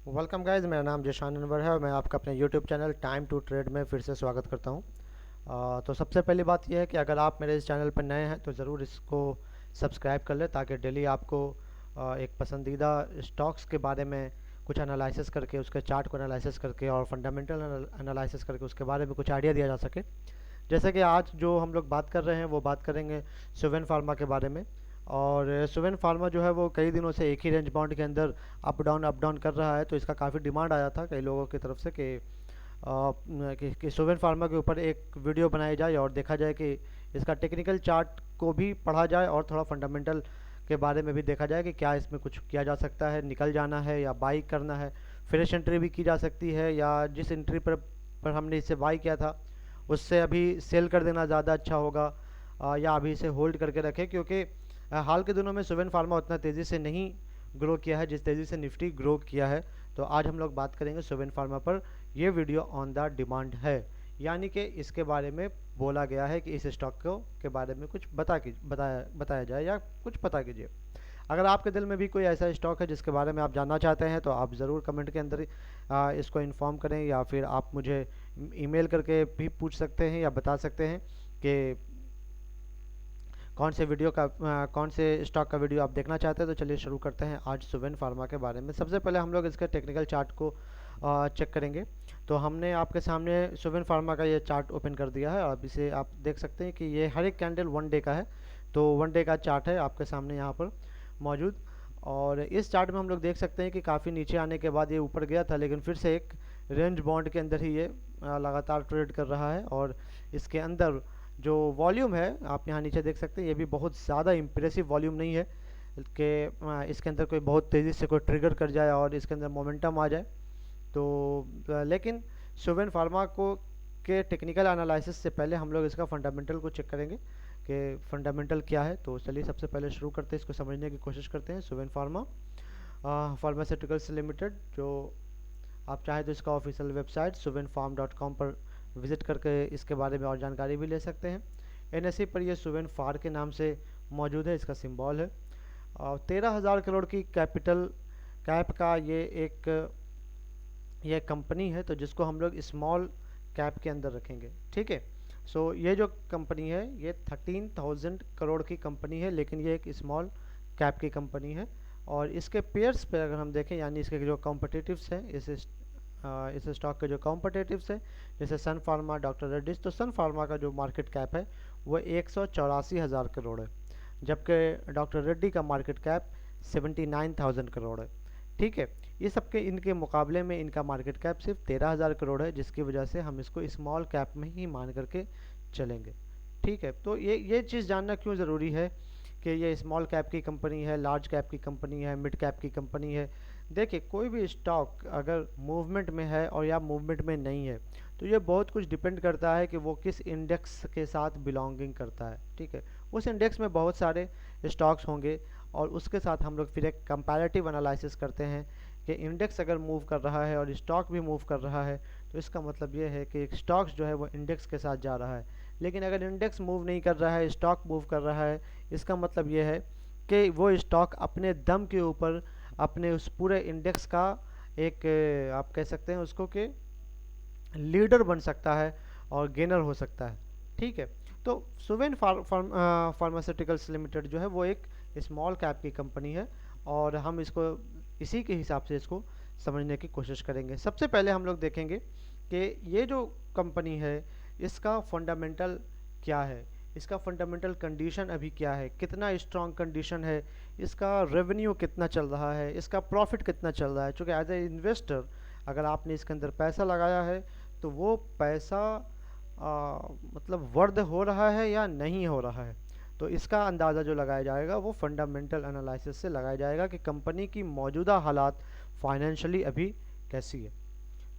Welcome guys, मेरा नाम जिशान अनवर है और मैं आपका अपने YouTube channel time to trade में फिर से स्वागत करता हूं। तो सबसे पहली बात यह है कि अगर आप मेरे इस चैनल पर नए हैं तो ज़रूर इसको सब्सक्राइब कर लें ताकि डेली आपको एक पसंदीदा स्टॉक्स के बारे में कुछ एनालिसिस करके, उसके चार्ट को एनालिसिस करके और फंडामेंटल एनालिसिस करके उसके बारे में कुछ आइडिया दिया जा सके। जैसे कि आज जो हम लोग बात कर रहे हैं वो बात करेंगे सुवेन फार्मा के बारे में। और सुवेन फार्मा जो है वो कई दिनों से एक ही रेंज बाउंड के अंदर अप डाउन कर रहा है, तो इसका काफ़ी डिमांड आया था कई लोगों की तरफ से कि सुवेन फार्मा के ऊपर एक वीडियो बनाई जाए और देखा जाए कि इसका टेक्निकल चार्ट को भी पढ़ा जाए और थोड़ा फंडामेंटल के बारे में भी देखा जाए कि क्या इसमें कुछ किया जा सकता है, निकल जाना है या बाई करना है। फ्रेश एंट्री भी की जा सकती है या जिस एंट्री पर हमने इससे बाई किया था उससे अभी सेल कर देना ज़्यादा अच्छा होगा, या अभी इसे होल्ड करके रखें, क्योंकि हाल के दिनों में सुवेन फार्मा उतना तेज़ी से नहीं ग्रो किया है जिस तेज़ी से निफ्टी ग्रो किया है। तो आज हम लोग बात करेंगे सुवेन फार्मा पर। ये वीडियो ऑन द डिमांड है, यानी कि इसके बारे में बोला गया है कि इस स्टॉक को के बारे में कुछ बताया जाए या कुछ पता कीजिए। अगर आपके दिल में भी कोई ऐसा स्टॉक है जिसके बारे में आप जानना चाहते हैं तो आप ज़रूर कमेंट के अंदर इसको इन्फॉर्म करें, या फिर आप मुझे ईमेल करके भी पूछ सकते हैं या बता सकते हैं कि कौन से स्टॉक का वीडियो आप देखना चाहते हैं। तो चलिए शुरू करते हैं आज सुवेन फार्मा के बारे में। सबसे पहले हम लोग इसके टेक्निकल चार्ट को चेक करेंगे। तो हमने आपके सामने सुवेन फार्मा का ये चार्ट ओपन कर दिया है और अब इसे आप देख सकते हैं कि ये हर एक कैंडल वन डे का है। तो वन डे का चार्ट है आपके सामने यहाँ पर मौजूद। और इस चार्ट में हम लोग देख सकते हैं कि काफ़ी नीचे आने के बाद ये ऊपर गया था, लेकिन फिर से एक रेंज बाउंड के अंदर ही ये लगातार ट्रेड कर रहा है। और इसके अंदर जो वॉल्यूम है आप यहाँ नीचे देख सकते हैं, ये भी बहुत ज़्यादा इम्प्रेसिव वॉल्यूम नहीं है कि इसके अंदर कोई बहुत तेज़ी से कोई ट्रिगर कर जाए और इसके अंदर मोमेंटम आ जाए। तो लेकिन सुवेन फार्मा को के टेक्निकल एनालिसिस से पहले हम लोग इसका फंडामेंटल को चेक करेंगे कि फंडामेंटल क्या है। तो चलिए सबसे पहले शुरू करते हैं, इसको समझने की कोशिश करते हैं। सुवेन फार्मा फार्मास्यूटिकल्स लिमिटेड, जो आप चाहें तो इसका ऑफिशियल वेबसाइट suvenfarm.com पर विज़िट करके इसके बारे में और जानकारी भी ले सकते हैं। एनएसई पर ये सुवेन फार के नाम से मौजूद है, इसका सिंबल है। और 13,000 करोड़ की कैप का ये कंपनी है, तो जिसको हम लोग स्मॉल कैप के अंदर रखेंगे, ठीक है। सो ये जो कंपनी है ये 13,000 करोड़ की कंपनी है, लेकिन ये एक स्मॉल कैप की कंपनी है। और इसके पेयर्स पे अगर हम देखें, यानी इसके जो कॉम्पिटिटिव्स हैं इस स्टॉक के जो कॉम्पिटिटिव्स हैं, जैसे सन फार्मा, डॉक्टर रेड्डीज, तो सन फार्मा का जो मार्केट कैप है वो 184,000 करोड़ है, जबकि डॉक्टर रेड्डी का मार्केट कैप 79,000 करोड़ है, ठीक है। ये सब के इनके मुकाबले में इनका मार्केट कैप सिर्फ 13,000 करोड़ है, जिसकी वजह से हम इसको स्मॉल कैप में ही मान करके चलेंगे, ठीक है। तो ये चीज़ जानना क्यों ज़रूरी है कि ये स्मॉल कैप की कंपनी है, लार्ज कैप की कंपनी है, मिड कैप की कंपनी है। देखिए, कोई भी स्टॉक अगर मूवमेंट में है और या मूवमेंट में नहीं है तो ये बहुत कुछ डिपेंड करता है कि वो किस इंडेक्स के साथ बिलोंगिंग करता है, ठीक है। उस इंडेक्स में बहुत सारे स्टॉक्स होंगे और उसके साथ हम लोग फिर एक कंपैरेटिव एनालिसिस करते हैं कि इंडेक्स अगर मूव कर रहा है और स्टॉक भी मूव कर रहा है तो इसका मतलब ये है कि स्टॉक्स जो है वो इंडेक्स के साथ जा रहा है। लेकिन अगर इंडेक्स मूव नहीं कर रहा है, स्टॉक मूव कर रहा है, इसका मतलब ये है कि वो स्टॉक अपने दम के ऊपर अपने उस पूरे इंडेक्स का एक आप कह सकते हैं उसको कि लीडर बन सकता है और गेनर हो सकता है, ठीक है। तो सुवेन फार्मास्यूटिकल्स लिमिटेड जो है वो एक स्मॉल कैप की कंपनी है और हम इसको इसी के हिसाब से इसको समझने की कोशिश करेंगे। सबसे पहले हम लोग देखेंगे कि ये जो कंपनी है इसका फंडामेंटल क्या है, इसका फंडामेंटल कंडीशन अभी क्या है, कितना स्ट्रॉन्ग कंडीशन है, इसका रेवेन्यू कितना चल रहा है, इसका प्रॉफिट कितना चल रहा है। चूँकि एज ए इन्वेस्टर अगर आपने इसके अंदर पैसा लगाया है तो वो पैसा मतलब वर्थ हो रहा है या नहीं हो रहा है, तो इसका अंदाज़ा जो लगाया जाएगा वो फंडामेंटल एनालिसिस से लगाया जाएगा कि कंपनी की मौजूदा हालात फाइनेंशियली अभी कैसी है।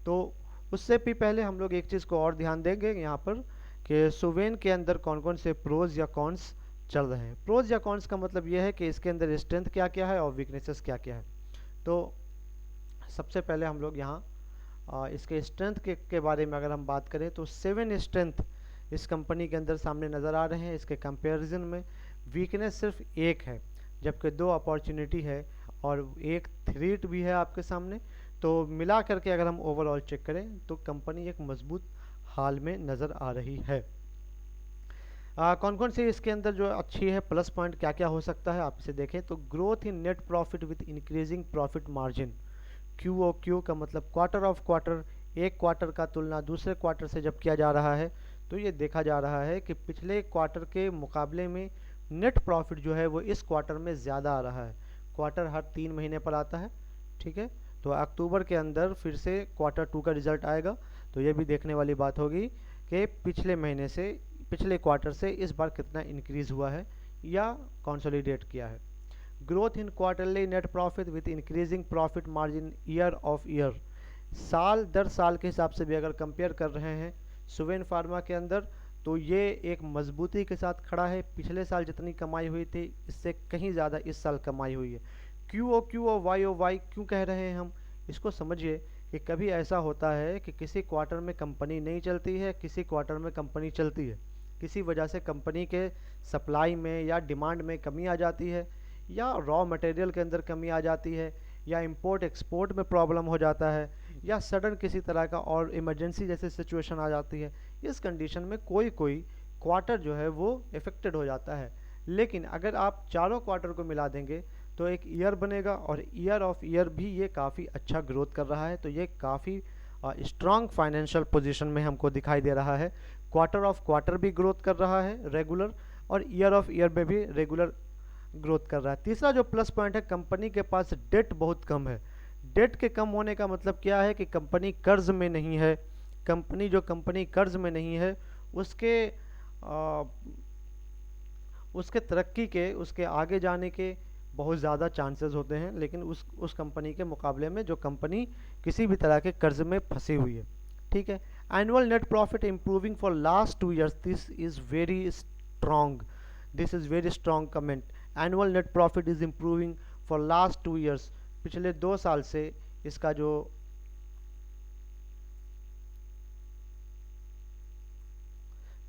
तो उससे भी पहले हम लोग एक चीज़ को और ध्यान देंगे यहाँ पर कि सुवेन के अंदर कौन कौन से प्रोज या कॉन्स चल रहे हैं। प्रोज या कॉन्स का मतलब ये है कि इसके अंदर स्ट्रेंथ क्या क्या है और वीकनेसेस क्या क्या है। तो सबसे पहले हम लोग यहाँ इसके स्ट्रेंथ के बारे में अगर हम बात करें तो 7 स्ट्रेंथ इस कंपनी के अंदर सामने नज़र आ रहे हैं। इसके कंपैरिजन में वीकनेस सिर्फ एक है, जबकि 2 अपॉर्चुनिटी है और एक थ्रेट भी है आपके सामने। तो मिला करके अगर हम ओवरऑल चेक करें तो कंपनी एक मजबूत हाल में नज़र आ रही है। कौन कौन सी इसके अंदर जो अच्छी है प्लस पॉइंट क्या क्या हो सकता है, आप इसे देखें तो growth in net profit with increasing profit margin. Q O Q का मतलब क्वार्टर ऑफ क्वार्टर, एक क्वार्टर का तुलना दूसरे क्वार्टर से जब किया जा रहा है तो ये देखा जा रहा है कि पिछले क्वार्टर के मुकाबले में नेट प्रॉफिट जो है वो इस क्वार्टर में ज़्यादा आ रहा है। क्वार्टर हर 3 महीने पर आता है, ठीक है, तो अक्टूबर के अंदर फिर से क्वार्टर 2 का रिजल्ट आएगा, तो ये भी देखने वाली बात होगी कि पिछले महीने से, पिछले क्वार्टर से इस बार कितना इंक्रीज हुआ है या कंसोलिडेट किया है। Growth in quarterly net profit with increasing profit margin year of year, साल दर साल के हिसाब से भी अगर कंपेयर कर रहे हैं सुवेन फार्मा के अंदर, तो ये एक मजबूती के साथ खड़ा है। पिछले साल जितनी कमाई हुई थी इससे कहीं ज़्यादा इस साल कमाई हुई है। क्यू और वाई ओ वाई क्यों कह रहे हैं हम, इसको समझिए कि कभी ऐसा होता है कि किसी क्वार्टर में कंपनी नहीं चलती है, किसी क्वार्टर में कंपनी चलती है, किसी वजह से कंपनी के सप्लाई में या डिमांड में कमी आ जाती है, या रॉ मटेरियल के अंदर कमी आ जाती है, या इंपोर्ट एक्सपोर्ट में प्रॉब्लम हो जाता है, या सडन किसी तरह का और इमरजेंसी जैसी सिचुएशन आ जाती है। इस कंडीशन में कोई कोई क्वार्टर जो है वो इफेक्टेड हो जाता है। लेकिन अगर आप चारों क्वार्टर को मिला देंगे तो एक ईयर बनेगा, और ईयर ऑफ ईयर भी ये काफ़ी अच्छा ग्रोथ कर रहा है, तो ये काफ़ी स्ट्रॉन्ग फाइनेंशियल पोजीशन में हमको दिखाई दे रहा है। क्वार्टर ऑफ क्वार्टर भी ग्रोथ कर रहा है रेगुलर, और ईयर ऑफ ईयर में भी रेगुलर ग्रोथ कर रहा है। तीसरा जो प्लस पॉइंट है, कंपनी के पास डेट बहुत कम है। डेट के कम होने का मतलब क्या है कि कंपनी कर्ज में नहीं है। कंपनी कर्ज में नहीं है, उसके तरक्की के, उसके आगे जाने के बहुत ज़्यादा चांसेस होते हैं, लेकिन उस कंपनी के मुकाबले में जो कंपनी किसी भी तरह के कर्ज में फंसी हुई है, ठीक है। Annual net profit improving for last 2 years, this is very strong comment. Annual net profit is improving for last 2 years, पिछले 2 साल से इसका जो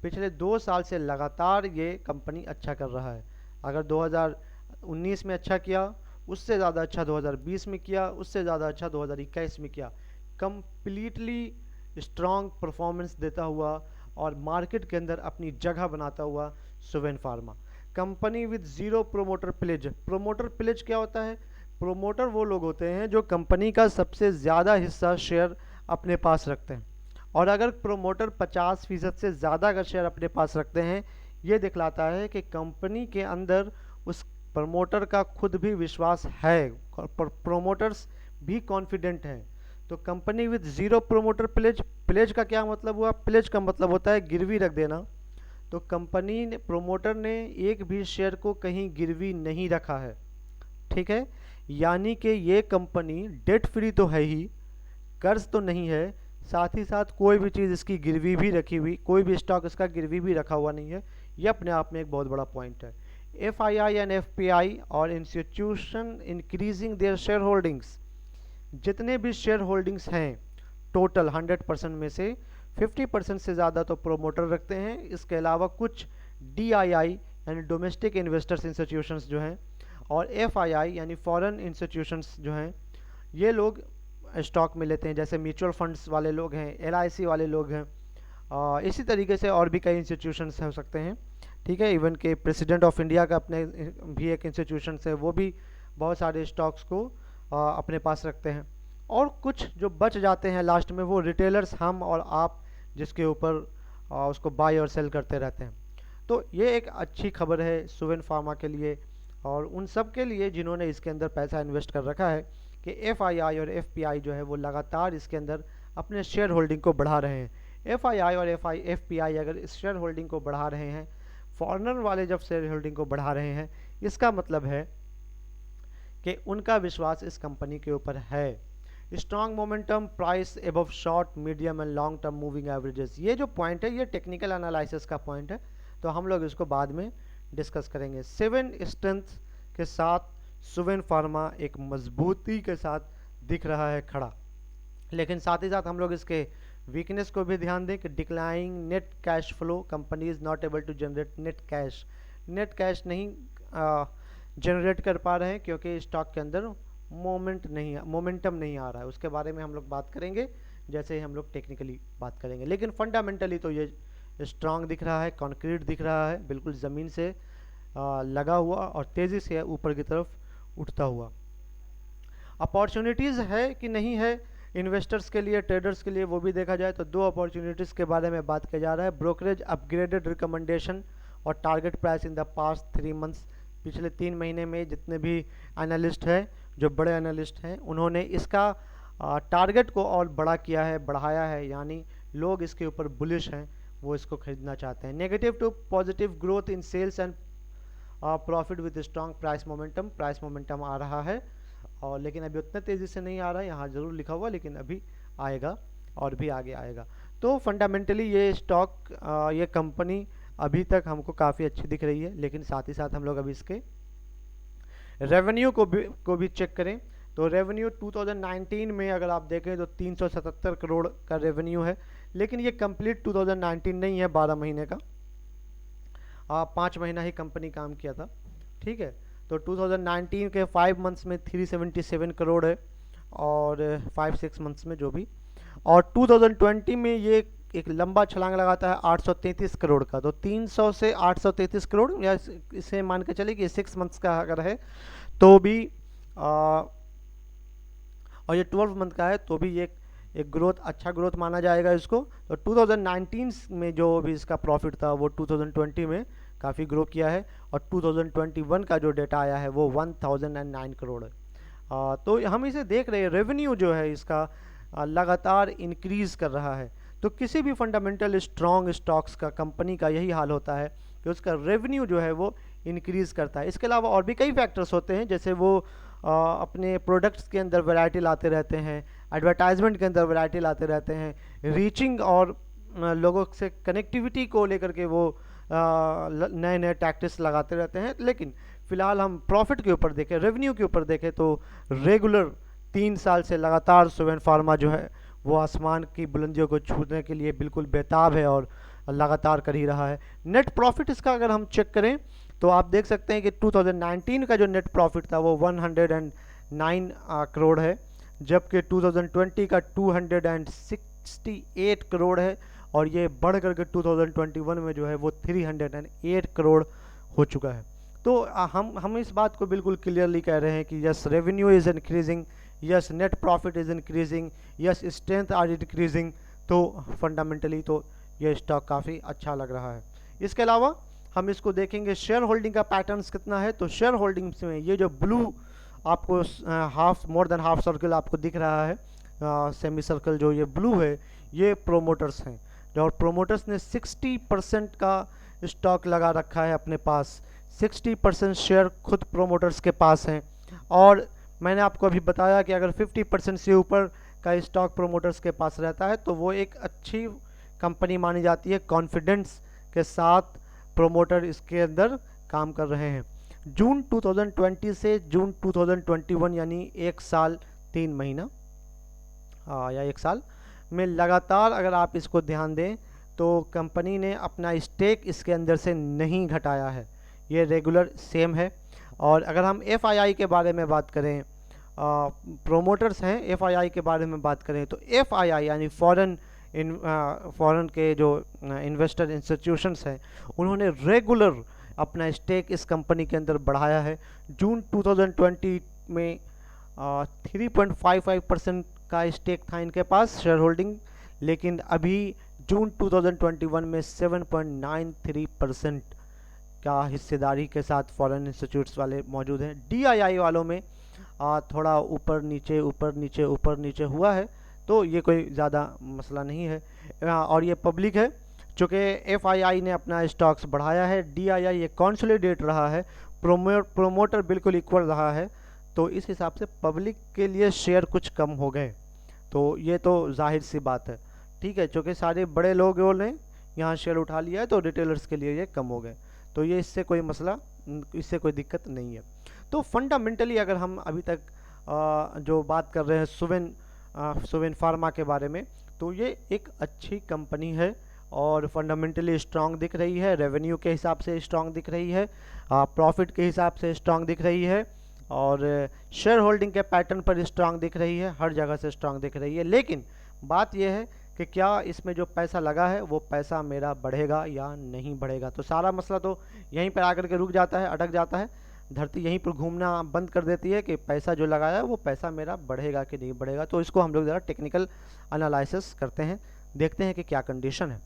पिछले 2 साल से लगातार ये कंपनी अच्छा कर रहा है। अगर 2019 में अच्छा किया, उससे ज़्यादा अच्छा 2020 में किया, उससे ज़्यादा अच्छा 2021 में किया। कंप्लीटली स्ट्रॉन्ग परफॉर्मेंस देता हुआ और मार्केट के अंदर अपनी जगह बनाता हुआ Suven Pharma company with zero promoter pledge. Promoter pledge क्या होता है? प्रोमोटर वो लोग होते हैं जो कंपनी का सबसे ज़्यादा हिस्सा शेयर अपने पास रखते हैं, और अगर प्रोमोटर 50% से ज़्यादा अगर शेयर अपने पास रखते हैं, ये दिखलाता है कि कंपनी के अंदर उस प्रमोटर का खुद भी विश्वास है, प्रोमोटर्स भी कॉन्फिडेंट हैं। तो company with zero promoter pledge, pledge का क्या मतलब हुआ? प्लेज का मतलब होता है गिरवी रख देना। तो कंपनी ने, प्रोमोटर ने एक भी शेयर को कहीं गिरवी नहीं रखा है, ठीक है। यानी कि ये कंपनी डेट फ्री तो है ही, कर्ज तो नहीं है, साथ ही साथ कोई भी चीज़ इसकी गिरवी भी रखी हुई, कोई भी स्टॉक इसका गिरवी भी रखा हुआ नहीं है। ये अपने आप में एक बहुत बड़ा पॉइंट है। FII एंड FPI और institution increasing their share holdings, जितने भी शेयर होल्डिंग्स हैं टोटल 100% में से 50% से ज़्यादा तो प्रोमोटर रखते हैं। इसके अलावा कुछ DII यानी डोमेस्टिक इन्वेस्टर्स इंस्टीट्यूशंस जो हैं, और FII यानी फॉरेन इंस्टीट्यूशंस जो हैं, ये लोग स्टॉक में लेते हैं, जैसे म्यूचुअल फंड्स वाले लोग हैं, LIC वाले लोग हैं, इसी तरीके से और भी कई इंस्टीट्यूशंस हो सकते हैं, ठीक है। इवन के प्रेसिडेंट ऑफ इंडिया का अपने भी एक इंस्टीट्यूशन है, वो भी बहुत सारे स्टॉक्स को अपने पास रखते हैं। और कुछ जो बच जाते हैं लास्ट में, वो रिटेलर्स, हम और आप, जिसके ऊपर उसको बाय और सेल करते रहते हैं। तो ये एक अच्छी खबर है सुवेन फार्मा के लिए और उन सब के लिए जिन्होंने इसके अंदर पैसा इन्वेस्ट कर रखा है, कि FII और FPI जो है वो लगातार इसके अंदर अपने शेयर होल्डिंग को बढ़ा रहे हैं। FII और FPI अगर इस शेयर होल्डिंग को बढ़ा रहे हैं, फॉरेनर वाले जब शेयर होल्डिंग को बढ़ा रहे हैं, इसका मतलब है कि उनका विश्वास इस कंपनी के ऊपर है। Strong momentum, price above short, medium and long term moving averages, ये जो पॉइंट है ये टेक्निकल एनालिसिस का पॉइंट है, तो हम लोग इसको बाद में डिस्कस करेंगे। 7 स्ट्रेंथ के साथ सुवेन फार्मा एक मजबूती के साथ दिख रहा है खड़ा, लेकिन साथ ही साथ हम लोग इसके वीकनेस को भी ध्यान दें कि declining net cash flow, company is not able to generate net cash नहीं जनरेट कर पा रहे हैं, क्योंकि स्टॉक के अंदर मोमेंटम नहीं आ रहा है। उसके बारे में हम लोग बात करेंगे जैसे ही हम लोग टेक्निकली बात करेंगे, लेकिन फंडामेंटली तो ये स्ट्रांग दिख रहा है, कॉन्क्रीट दिख रहा है, बिल्कुल ज़मीन से लगा हुआ और तेज़ी से ऊपर की तरफ उठता हुआ। अपॉर्चुनिटीज़ है कि नहीं है इन्वेस्टर्स के लिए, ट्रेडर्स के लिए, वो भी देखा जाए तो दो अपॉर्चुनिटीज़ के बारे में बात किया जा रहा है। ब्रोकरेज अपग्रेडेड रिकमेंडेशन और target price in the past 3 months. पिछले 3 महीने में जितने भी एनालिस्ट हैं, जो बड़े एनालिस्ट हैं, उन्होंने इसका टारगेट को और बड़ा किया है, बढ़ाया है, यानी लोग इसके ऊपर बुलिश हैं, वो इसको खरीदना चाहते हैं। Negative to positive growth in sales and profit with strong price momentum. Price momentum आ रहा है और लेकिन अभी उतना तेज़ी से नहीं आ रहा है, यहाँ ज़रूर लिखा हुआ, लेकिन अभी आएगा और भी आगे आएगा। तो फंडामेंटली ये स्टॉक, ये कंपनी अभी तक हमको काफ़ी अच्छी दिख रही है, लेकिन साथ ही साथ हम लोग अभी इसके रेवेन्यू को भी चेक करें तो रेवेन्यू 2019 में अगर आप देखें तो 377 करोड़ का रेवेन्यू है, लेकिन ये कंप्लीट 2019 नहीं है, 12 महीने का, 5 महीना ही कंपनी काम किया था, ठीक है। तो 2019 के 5 मंथ्स में 377 करोड़ है और 5-6 मंथ्स में जो भी, और 2020 में ये एक लंबा छलांग लगाता है 833 करोड़ का। तो 300 से 833 करोड़, या इसे मान के चले कि 6 मंथ्स का अगर है तो भी और ये 12 मंथ का है तो भी ये एक ग्रोथ, अच्छा ग्रोथ माना जाएगा इसको। तो 2019 में जो भी इसका प्रॉफिट था वो 2020 में काफ़ी ग्रो किया है और 2021 का जो डेटा आया है वो 1009 करोड़ है। तो हम इसे देख रहे हैं, रेवेन्यू जो है इसका लगातार इंक्रीज़ कर रहा है। तो किसी भी फंडामेंटल स्ट्रॉन्ग स्टॉक्स का, कंपनी का यही हाल होता है कि उसका रेवेन्यू जो है वो इंक्रीज़ करता है। इसके अलावा और भी कई फैक्टर्स होते हैं, जैसे वो अपने प्रोडक्ट्स के अंदर वैरायटी लाते रहते हैं, एडवर्टाइजमेंट के अंदर वैरायटी लाते रहते हैं, रीचिंग और लोगों से कनेक्टिविटी को लेकर के वो नए नए टैक्टिक्स लगाते रहते हैं। लेकिन फ़िलहाल हम प्रॉफिट के ऊपर देखें, रेवेन्यू के ऊपर देखें तो रेगुलर 3 साल से लगातार सुवेन फार्मा जो है वो आसमान की बुलंदियों को छूने के लिए बिल्कुल बेताब है और लगातार कर ही रहा है। नेट प्रॉफिट इसका अगर हम चेक करें तो आप देख सकते हैं कि 2019 का जो नेट प्रॉफिट था वो 109 करोड़ है, जबकि 2020 का 268 करोड़ है और ये बढ़ करके 2021 में जो है वो 308 करोड़ हो चुका है। तो हम इस बात को बिल्कुल क्लियरली कह रहे हैं कि yes, revenue is increasing, yes net profit is increasing, yes strength are increasing. तो फंडामेंटली तो ये स्टॉक काफ़ी अच्छा लग रहा है। इसके अलावा हम इसको देखेंगे शेयर होल्डिंग का पैटर्न्स कितना है। तो शेयर होल्डिंग्स में ये जो ब्लू आपको मोर देन हाफ सर्कल आपको दिख रहा है, सेमी सर्कल जो ये ब्लू है, ये प्रोमोटर्स हैं, और प्रोमोटर्स ने 60% का स्टॉक लगा रखा है अपने पास। 60% शेयर खुद प्रोमोटर्स के पास हैं। और मैंने आपको अभी बताया कि अगर 50% से ऊपर का स्टॉक प्रोमोटर्स के पास रहता है तो वो एक अच्छी कंपनी मानी जाती है। कॉन्फिडेंस के साथ प्रोमोटर इसके अंदर काम कर रहे हैं। जून 2020 से जून 2021 यानी 1 साल 3 महीना या 1 साल में लगातार अगर आप इसको ध्यान दें तो कंपनी ने अपना स्टेक इसके अंदर से नहीं घटाया है, ये रेगुलर सेम है। और अगर हम FII के बारे में बात करें, प्रोमोटर्स हैं, FII के बारे में बात करें तो FII यानी फॉरेन के जो इन्वेस्टर इंस्टीट्यूशंस हैं उन्होंने रेगुलर अपना स्टेक इस कंपनी के अंदर बढ़ाया है। जून 2020 में 3.55% का स्टेक था इनके पास शेयर होल्डिंग, लेकिन अभी जून 2021 में 7.93% का हिस्सेदारी के साथ फॉरेन इंस्टीट्यूट्स वाले मौजूद हैं। DII वालों में थोड़ा ऊपर नीचे ऊपर नीचे ऊपर नीचे हुआ है, तो ये कोई ज़्यादा मसला नहीं है। और ये पब्लिक है, चूँकि FII ने अपना स्टॉक्स बढ़ाया है, DII ये कॉन्सोलिडेट रहा है, प्रोमोटर बिल्कुल इक्वल रहा है, तो इस हिसाब से पब्लिक के लिए शेयर कुछ कम हो गए। तो ये तो जाहिर सी बात है, ठीक है, चूँकि सारे बड़े लोगों ने यहाँ शेयर उठा लिया है तो रिटेलर्स के लिए ये कम हो गए, तो ये इससे कोई मसला, इससे कोई दिक्कत नहीं है। तो फंडामेंटली अगर हम अभी तक जो बात कर रहे हैं सुवेन फार्मा के बारे में, तो ये एक अच्छी कंपनी है और फंडामेंटली स्ट्रांग दिख रही है, रेवेन्यू के हिसाब से स्ट्रांग दिख रही है, प्रॉफिट के हिसाब से स्ट्रांग दिख रही है, और शेयर होल्डिंग के पैटर्न पर स्ट्रांग दिख रही है, हर जगह से स्ट्रांग दिख रही है। लेकिन बात यह है कि क्या इसमें जो पैसा लगा है वो पैसा मेरा बढ़ेगा या नहीं बढ़ेगा। तो सारा मसला तो यहीं पर आकर के रुक जाता है, अटक जाता है, धरती यहीं पर घूमना बंद कर देती है कि पैसा जो लगाया है वो पैसा मेरा बढ़ेगा कि नहीं बढ़ेगा। तो इसको हम लोग ज़रा टेक्निकल एनालिसिस करते हैं, देखते हैं कि क्या कंडीशन है।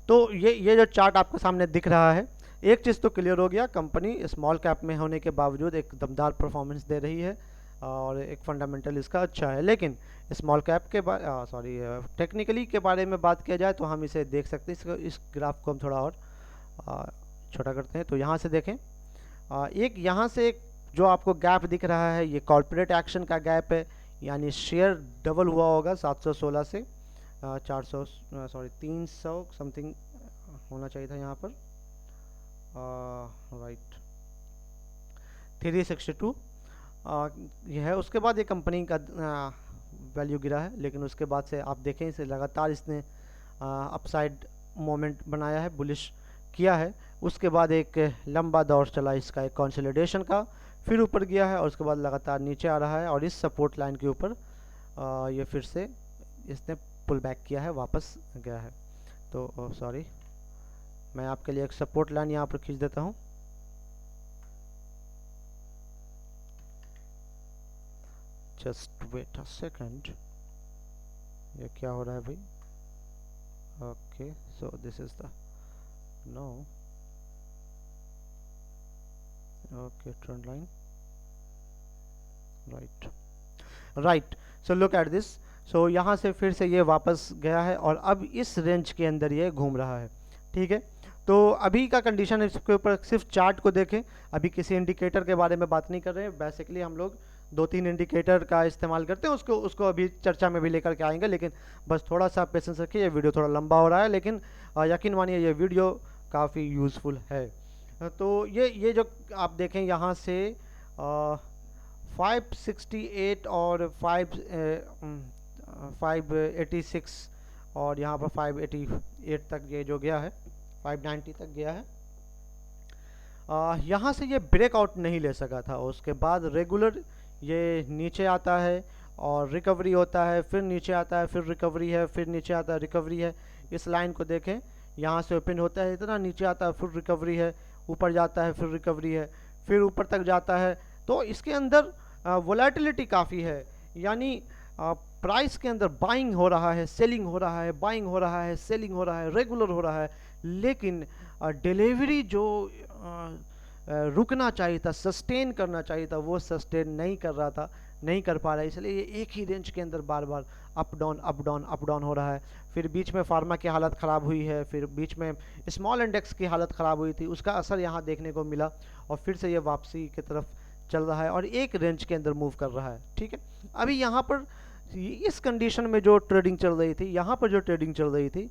तो ये जो चार्ट आपके सामने दिख रहा है, एक चीज़ तो क्लियर हो गया, कंपनी स्मॉल कैप में होने के बावजूद एक दमदार परफॉर्मेंस दे रही है और एक फंडामेंटल इसका अच्छा है। लेकिन स्मॉल कैप के टेक्निकली के बारे में बात किया जाए तो हम इसे देख सकते हैं। इस ग्राफ को हम थोड़ा और छोटा करते हैं। तो यहाँ से देखें, एक यहाँ से एक जो आपको गैप दिख रहा है ये कॉर्पोरेट एक्शन का गैप है, यानी शेयर डबल हुआ होगा 716 से 300 समथिंग होना चाहिए था यहाँ पर, राइट 362 यह है। उसके बाद ये कंपनी का वैल्यू गिरा है, लेकिन उसके बाद से आप देखें इसे लगातार इसने अपसाइड मोमेंट बनाया है, बुलिश किया है। उसके बाद एक लंबा दौर चला इसका एक कंसोलिडेशन का, फिर ऊपर गया है और उसके बाद लगातार नीचे आ रहा है और इस सपोर्ट लाइन के ऊपर ये फिर से इसने पुल बैक किया है, वापस गया है। तो सॉरी, मैं आपके लिए एक सपोर्ट लाइन यहाँ पर खींच देता हूँ। जस्ट वेट अ सेकंड, ये क्या हो रहा है भाई? Okay, so this is the no, okay trend line, right. So look at this. सो यहाँ से फिर से ये वापस गया है और अब इस रेंज के अंदर ये घूम रहा है, ठीक है। तो अभी का कंडीशन है, इसके ऊपर सिर्फ चार्ट को देखें, अभी किसी इंडिकेटर के बारे में बात नहीं कर रहे हैं। बेसिकली हम लोग 2-3 इंडिकेटर का इस्तेमाल करते हैं, उसको अभी चर्चा में भी लेकर के आएंगे, लेकिन बस थोड़ा सा पेशेंस रखिए। ये वीडियो थोड़ा लंबा हो रहा है, लेकिन यकीन मानिए ये वीडियो काफ़ी यूज़फुल है। तो ये जो आप देखें यहाँ से 568 और 586 और यहाँ पर 588 तक ये जो गया है, 590 तक गया है। यहाँ से ये ब्रेकआउट नहीं ले सका था, उसके बाद रेगुलर ये नीचे आता है और रिकवरी होता है, फिर नीचे आता है, फिर रिकवरी है, फिर नीचे आता है, रिकवरी है। इस लाइन को देखें, यहाँ से ओपन होता है, इतना नीचे आता है, फिर रिकवरी है, ऊपर जाता है, फिर रिकवरी है, फिर ऊपर तक जाता है। तो इसके अंदर वोलेटिलिटी काफ़ी है, यानी प्राइस के अंदर बाइंग हो रहा है, सेलिंग हो रहा है, बाइंग हो रहा है, सेलिंग हो रहा है, रेगुलर हो रहा है। लेकिन डिलीवरी जो रुकना चाहिए था, सस्टेन करना चाहिए था, वो सस्टेन नहीं कर रहा था, नहीं कर पा रहा है। इसलिए ये एक ही रेंज के अंदर बार बार up down up down up down हो रहा है। फिर बीच में फार्मा की हालत ख़राब हुई है, फिर बीच में स्मॉल इंडेक्स की हालत ख़राब हुई थी, उसका असर यहाँ देखने को मिला और फिर से ये वापसी की तरफ चल रहा है और एक रेंज के अंदर मूव कर रहा है, ठीक है। अभी यहाँ पर इस कंडीशन में जो ट्रेडिंग चल रही थी, यहाँ पर जो ट्रेडिंग चल रही थी,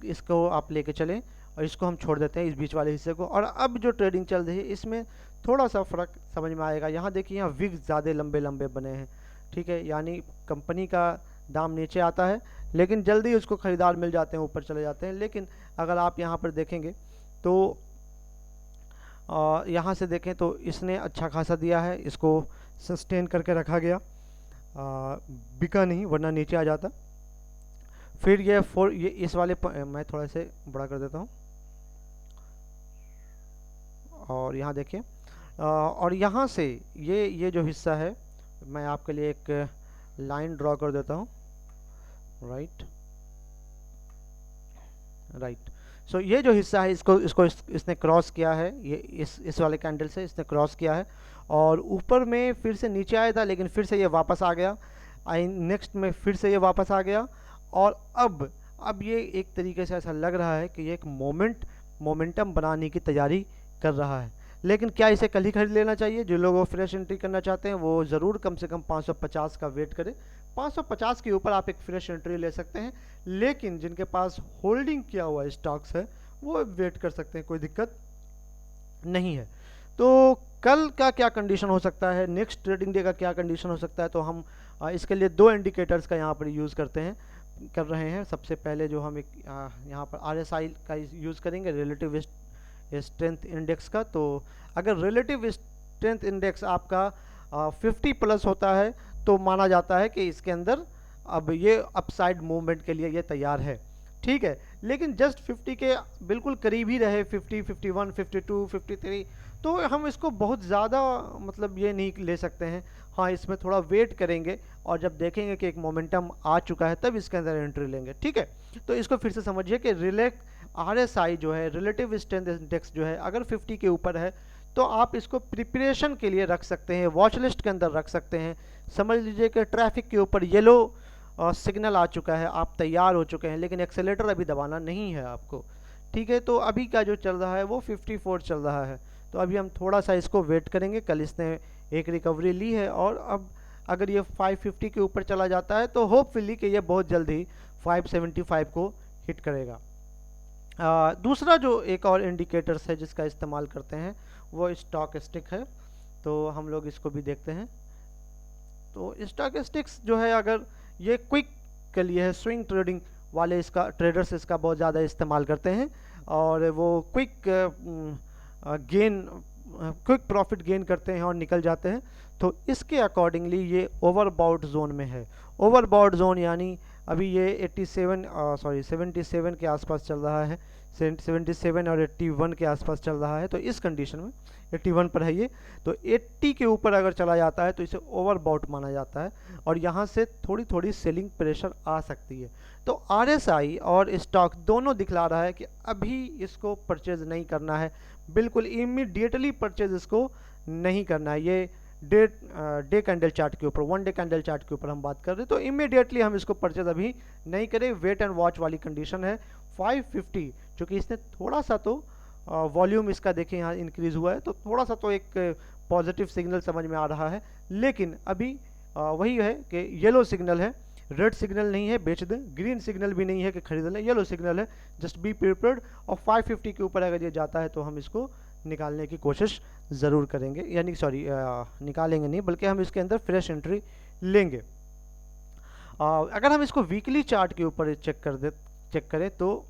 इसको आप लेके चलें और इसको हम छोड़ देते हैं, इस बीच वाले हिस्से को। और अब जो ट्रेडिंग चल रही है इसमें थोड़ा सा फ़र्क समझ में आएगा। यहाँ देखिए, यहाँ विग ज़्यादा लंबे लंबे बने हैं, ठीक है, यानी कंपनी का दाम नीचे आता है लेकिन जल्दी उसको ख़रीदार मिल जाते हैं, ऊपर चले जाते हैं। लेकिन अगर आप यहाँ पर देखेंगे तो यहाँ से देखें तो इसने अच्छा खासा दिया है, इसको सस्टेन करके रखा गया, बिका नहीं, वरना नीचे आ जाता। फिर ये इस वाले मैं थोड़ा से बड़ा कर देता हूँ और यहाँ देखिए, और यहाँ से ये जो हिस्सा है, मैं आपके लिए एक लाइन ड्रॉ कर देता हूँ, राइट। सो ये जो हिस्सा है इसको इसने क्रॉस किया है, ये इस वाले कैंडल से इसने क्रॉस किया है और ऊपर में फिर से नीचे आया था, लेकिन फिर से ये वापस आ गया, नेक्स्ट में फिर से ये वापस आ गया और अब ये एक तरीके से ऐसा लग रहा है कि ये एक मोमेंटम बनाने की तैयारी कर रहा है। लेकिन क्या इसे कल ही खरीद लेना चाहिए? जो लोग वो फ्रेश एंट्री करना चाहते हैं वो ज़रूर कम से कम 550 का वेट करें। 550 के ऊपर आप एक फ्रेश एंट्री ले सकते हैं, लेकिन जिनके पास होल्डिंग किया हुआ स्टॉक्स है वो वेट कर सकते हैं, कोई दिक्कत नहीं है। तो कल का क्या कंडीशन हो सकता है, नेक्स्ट ट्रेडिंग डे का क्या कंडीशन हो सकता है, तो हम इसके लिए 2 इंडिकेटर्स का यहाँ पर यूज़ कर रहे हैं। सबसे पहले जो हम एक यहाँ पर RSI का यूज़ करेंगे, रिलेटिव स्ट्रेंथ इंडेक्स का। तो अगर रिलेटिव स्ट्रेंथ इंडेक्स आपका 50 प्लस होता है तो माना जाता है कि इसके अंदर अब ये अपसाइड मूवमेंट के लिए ये तैयार है, ठीक है। लेकिन जस्ट 50 के बिल्कुल करीब ही रहे, 50, 51, 52, 53, तो हम इसको बहुत ज़्यादा मतलब ये नहीं ले सकते हैं। हाँ, इसमें थोड़ा वेट करेंगे और जब देखेंगे कि एक मोमेंटम आ चुका है तब इसके अंदर एंट्री लेंगे, ठीक है। तो इसको फिर से समझिए कि RSI जो है, रिलेटिव स्ट्रेंथ इंडेक्स जो है, अगर 50 के ऊपर है तो आप इसको प्रिपरेशन के लिए रख सकते हैं, वॉच लिस्ट के अंदर रख सकते हैं। समझ लीजिए कि ट्रैफिक के ऊपर येलो सिग्नल आ चुका है, आप तैयार हो चुके हैं, लेकिन एक्सेलेरेटर अभी दबाना नहीं है आपको, ठीक है। तो अभी का जो चल रहा है वो 54 चल रहा है, तो अभी हम थोड़ा सा इसको वेट करेंगे। कल इसने एक रिकवरी ली है और अब अगर ये 550 के ऊपर चला जाता है तो होपफुली कि ये बहुत जल्दी 575 को हिट करेगा। दूसरा जो एक और इंडिकेटर्स है जिसका इस्तेमाल करते हैं वो स्टॉक स्टिक है, तो हम लोग इसको भी देखते हैं। तो स्टॉक स्टिक्स जो है, अगर ये क्विक के लिए है, स्विंग ट्रेडिंग वाले इसका ट्रेडर्स इसका बहुत ज़्यादा इस्तेमाल करते हैं और वो क्विक प्रॉफिट गेन करते हैं और निकल जाते हैं। तो इसके अकॉर्डिंगली ये ओवरबॉट जोन में है। ओवरबॉट जोन यानी अभी ये 77 के आसपास चल रहा है, 77 और 81 के आसपास चल रहा है। तो इस कंडीशन में 81 पर है ये, तो 80 के ऊपर अगर चला जाता है तो इसे ओवरबॉट माना जाता है और यहाँ से थोड़ी थोड़ी सेलिंग प्रेशर आ सकती है। तो RSI और स्टॉक दोनों दिखला रहा है कि अभी इसको परचेज नहीं करना है, बिल्कुल इमीडिएटली परचेज इसको नहीं करना है। ये डे कैंडल चार्ट के ऊपर, 1 डे कैंडल चार्ट के ऊपर हम बात कर रहे हैं, तो इमीडिएटली हम इसको परचेज अभी नहीं करें, वेट एंड वॉच वाली कंडीशन है। 550 चूँकि इसने थोड़ा सा तो वॉल्यूम इसका देखें यहाँ इंक्रीज हुआ है, तो थोड़ा सा तो एक पॉजिटिव सिग्नल समझ में आ रहा है, लेकिन अभी वही है कि येलो सिग्नल है, रेड सिग्नल नहीं है बेच दें, ग्रीन सिग्नल भी नहीं है कि खरीद लें, येलो सिग्नल है, जस्ट बी प्रिपेयर्ड। और 550 के ऊपर अगर ये जाता है तो हम इसको निकालने की कोशिश ज़रूर करेंगे, यानी सॉरी निकालेंगे नहीं बल्कि हम इसके अंदर फ्रेश एंट्री लेंगे। अगर हम इसको वीकली चार्ट के ऊपर चेक करें तो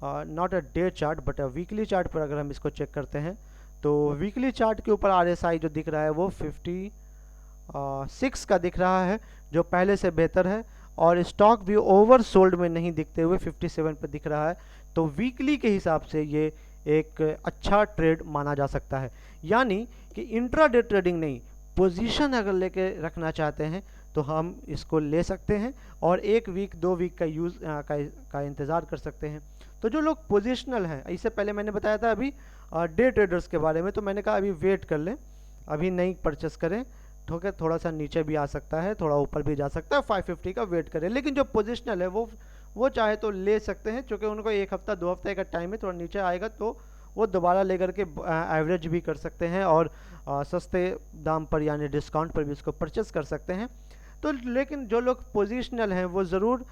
not a day chart but a weekly chart पर अगर हम इसको चेक करते हैं तो वीकली चार्ट के ऊपर RSI जो दिख रहा है वो 56 का दिख रहा है, जो पहले से बेहतर है, और स्टॉक भी ओवर सोल्ड में नहीं दिखते हुए 57 पर दिख रहा है। तो वीकली के हिसाब से ये एक अच्छा ट्रेड माना जा सकता है, यानी कि इंट्राडे ट्रेडिंग नहीं, पोजीशन अगर लेके रखना चाहते हैं तो हम इसको ले सकते हैं और 1 वीक 2 वीक का का इंतज़ार कर सकते हैं। तो जो लोग पोजिशनल हैं, इससे पहले मैंने बताया था अभी डे ट्रेडर्स के बारे में, तो मैंने कहा अभी वेट कर लें, अभी नहीं परचेस करें, ठीक है। थोड़ा सा नीचे भी आ सकता है, थोड़ा ऊपर भी जा सकता है, 550 का वेट करें। लेकिन जो पोजिशनल है वो चाहे तो ले सकते हैं, क्योंकि उनको 1 हफ्ता 2 हफ्ते का टाइम है, थोड़ा नीचे आएगा तो वो दोबारा लेकर के एवरेज भी कर सकते हैं और सस्ते दाम पर यानी डिस्काउंट पर भी इसको परचेस कर सकते हैं। तो लेकिन जो लोग पोजिशनल हैं वो ज़रूर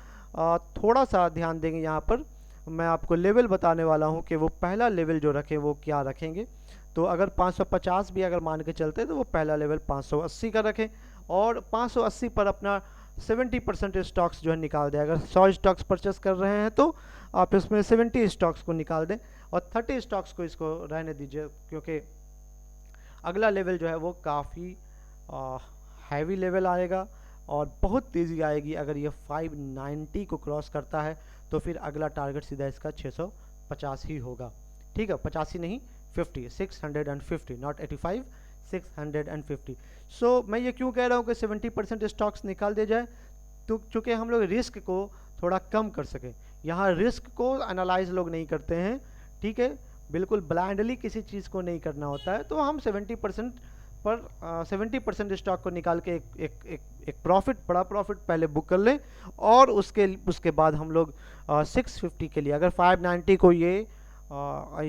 थोड़ा सा ध्यान देंगे। यहाँ पर मैं आपको लेवल बताने वाला हूँ कि वो पहला लेवल जो रखें वो क्या रखेंगे। तो अगर 550 भी अगर मान के चलते हैं तो वो पहला लेवल 580 का रखें और 580 पर अपना 70% स्टॉक्स जो है निकाल दें। अगर 100 स्टॉक्स परचेस कर रहे हैं तो आप इसमें 70 स्टॉक्स को निकाल दें और 30 स्टॉक्स को इसको रहने दीजिए, क्योंकि अगला लेवल जो है वो काफ़ी हैवी लेवल आएगा और बहुत तेज़ी आएगी। अगर ये 590 को क्रॉस करता है तो फिर अगला टारगेट सीधा इसका 650 ही होगा, ठीक है। 85 नहीं, 50, 650, नॉट 85, 650। सो मैं ये क्यों कह रहा हूँ कि 70% स्टॉक्स निकाल दिया जाए, तो चूँकि हम लोग रिस्क को थोड़ा कम कर सकें। यहाँ रिस्क को एनालाइज लोग नहीं करते हैं, ठीक है, बिल्कुल ब्लाइंडली किसी चीज़ को नहीं करना होता है। तो हम 70% पर 70% स्टॉक को निकाल के एक प्रॉफिट, बड़ा प्रॉफिट पहले बुक कर लें और उसके बाद हम लोग 650 के लिए, अगर 590 को ये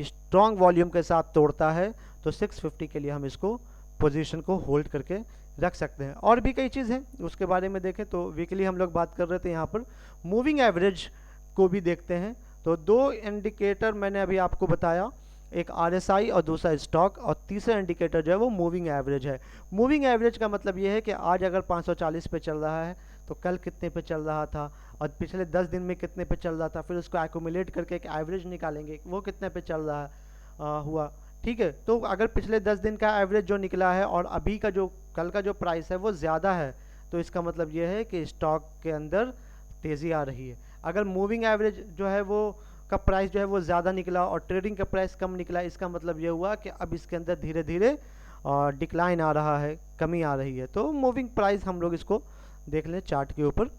स्ट्रॉन्ग वॉल्यूम के साथ तोड़ता है तो 650 के लिए हम इसको पोजीशन को होल्ड करके रख सकते हैं। और भी कई चीज़ हैं उसके बारे में देखें तो वीकली हम लोग बात कर रहे थे, यहाँ पर मूविंग एवरेज को भी देखते हैं। तो 2 इंडिकेटर मैंने अभी आपको बताया, एक RSI और दूसरा स्टॉक, और तीसरा इंडिकेटर जो है वो मूविंग एवरेज है। मूविंग एवरेज का मतलब ये है कि आज अगर 540 पे चल रहा है तो कल कितने पे चल रहा था और पिछले 10 दिन में कितने पे चल रहा था, फिर उसको एक्यूमुलेट करके एक एवरेज निकालेंगे वो कितने पे चल रहा हुआ, ठीक है। तो अगर पिछले 10 दिन का एवरेज जो निकला है और अभी का जो कल का जो प्राइस है वो ज़्यादा है, तो इसका मतलब ये है कि स्टॉक के अंदर तेज़ी आ रही है। अगर मूविंग एवरेज जो है वो का प्राइस जो है वो ज़्यादा निकला और ट्रेडिंग का प्राइस कम निकला, इसका मतलब ये हुआ कि अब इसके अंदर धीरे धीरे डिक्लाइन आ रहा है, कमी आ रही है। तो मूविंग प्राइस हम लोग इसको देख लें चार्ट के ऊपर।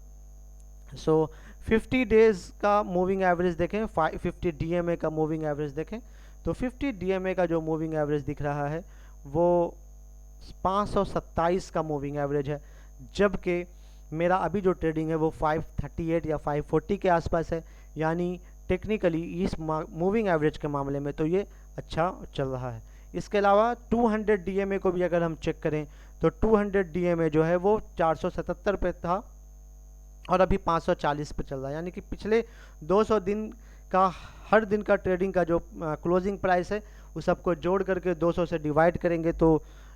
सो 50 डेज़ का मूविंग एवरेज देखें, 50 डीएमए का मूविंग एवरेज देखें, तो 50 डीएमए का जो मूविंग एवरेज दिख रहा है वो 527 का मूविंग एवरेज है, जबकि मेरा अभी जो ट्रेडिंग है वो 538 या 540 के आसपास है। यानी टेक्निकली इस मूविंग एवरेज के मामले में तो ये अच्छा चल रहा है। इसके अलावा 200 डीएमए को भी अगर हम चेक करें तो 200 डीएमए जो है वो 477 पे था और अभी 540 पे चल रहा है। यानी कि पिछले 200 दिन का हर दिन का ट्रेडिंग का जो क्लोजिंग प्राइस है उस सबको जोड़ करके 200 से डिवाइड करेंगे तो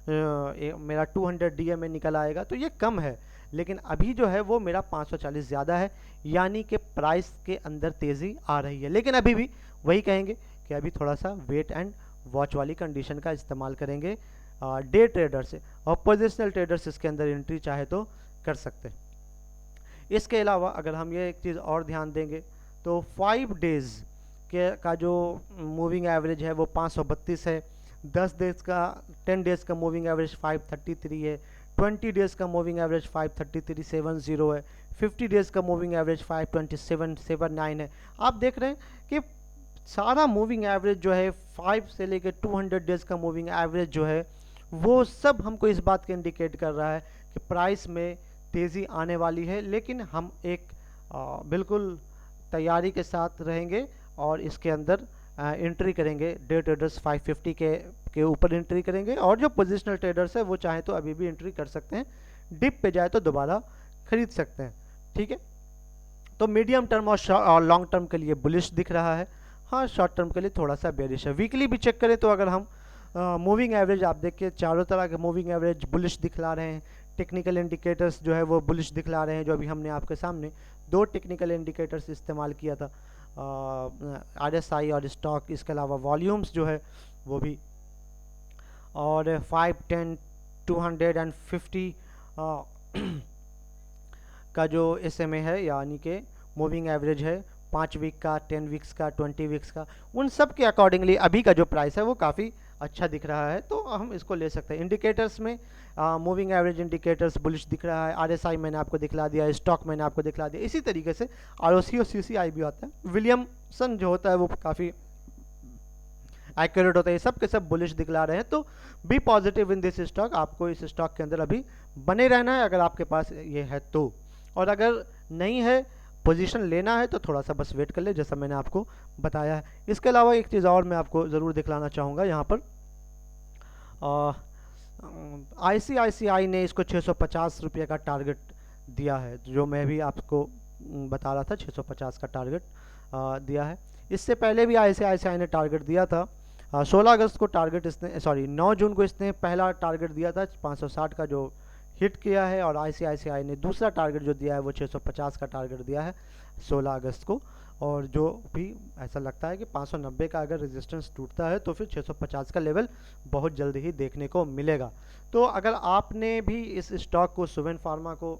मेरा 200 डीएमए निकल आएगा। तो ये कम है, लेकिन अभी जो है वो मेरा 540 ज़्यादा है, यानी कि प्राइस के अंदर तेज़ी आ रही है। लेकिन अभी भी वही कहेंगे कि अभी थोड़ा सा वेट एंड वॉच वाली कंडीशन का इस्तेमाल करेंगे डे ट्रेडर से, और पोजिशनल ट्रेडर्स इसके अंदर एंट्री चाहे तो कर सकते हैं। इसके अलावा अगर हम ये एक चीज़ और ध्यान देंगे तो 5 डेज़ के का जो मूविंग एवरेज है वो 532 है, 10 डेज़ का मूविंग एवरेज 533 है, 20 डेज़ का मूविंग एवरेज 533.70 है, 50 डेज़ का मूविंग एवरेज 527.79 है। आप देख रहे हैं कि सारा मूविंग एवरेज जो है 5 से लेकर 200 डेज़ का मूविंग एवरेज जो है वो सब हमको इस बात के इंडिकेट कर रहा है कि प्राइस में तेज़ी आने वाली है। लेकिन हम एक बिल्कुल तैयारी के साथ रहेंगे और इसके अंदर एंट्री करेंगे। डे ट्रेडर्स 550 के ऊपर एंट्री करेंगे, और जो पोजिशनल ट्रेडर्स है वो चाहे तो अभी भी एंट्री कर सकते हैं, डिप पे जाए तो दोबारा खरीद सकते हैं। ठीक है, तो मीडियम टर्म और लॉन्ग टर्म के लिए बुलिश दिख रहा है। हाँ, शॉर्ट टर्म के लिए थोड़ा सा बेरिश है। वीकली भी चेक करें तो अगर हम मूविंग एवरेज आप देखिए चारों तरह के मूविंग एवरेज बुलिश दिखला रहे हैं। टेक्निकल इंडिकेटर्स जो है वो बुलिश दिखला रहे हैं, जो अभी हमने आपके सामने 2 टेक्निकल इंडिकेटर्स इस्तेमाल किया था, RSI और स्टॉक। इसके अलावा वॉल्यूम्स जो है वो भी, और 5, 10, 250 का जो SMA है, यानी कि मूविंग एवरेज है 5 वीक का, 10 वीक्स का, 20 वीक्स का, उन सब के अकॉर्डिंगली अभी का जो प्राइस है वो काफ़ी अच्छा दिख रहा है, तो हम इसको ले सकते हैं। इंडिकेटर्स में मूविंग एवरेज इंडिकेटर्स बुलिश दिख रहा है, RSI मैंने आपको दिखला दिया, स्टॉक मैंने आपको दिखला दिया। इसी तरीके से ROC और CCI भी होता है। विलियमसन जो होता है वो काफ़ी एक्यूरेट होता है। ये सब के सब बुलिश दिखला रहे हैं, तो be positive in this stock. आपको इस स्टॉक के अंदर अभी बने रहना है अगर आपके पास ये है तो, और अगर नहीं है, पोजीशन लेना है तो थोड़ा सा बस वेट कर ले, जैसा मैंने आपको बताया है। इसके अलावा एक चीज़ और मैं आपको ज़रूर दिखलाना चाहूँगा यहाँ पर, ICICI ने इसको 650 रुपये का टारगेट दिया है, जो मैं भी आपको बता रहा था 650 का टारगेट दिया है। इससे पहले भी ICICI ने टारगेट दिया था 16 अगस्त को टारगेट इसने 9 जून को इसने पहला टारगेट दिया था 560 का, जो हिट किया है, और ICICI ने दूसरा टारगेट जो दिया है वो 650 का टारगेट दिया है 16 अगस्त को, और जो भी ऐसा लगता है कि 590 का अगर रेजिस्टेंस टूटता है तो फिर 650 का लेवल बहुत जल्दी ही देखने को मिलेगा। तो अगर आपने भी इस स्टॉक को, सुवेन फार्मा को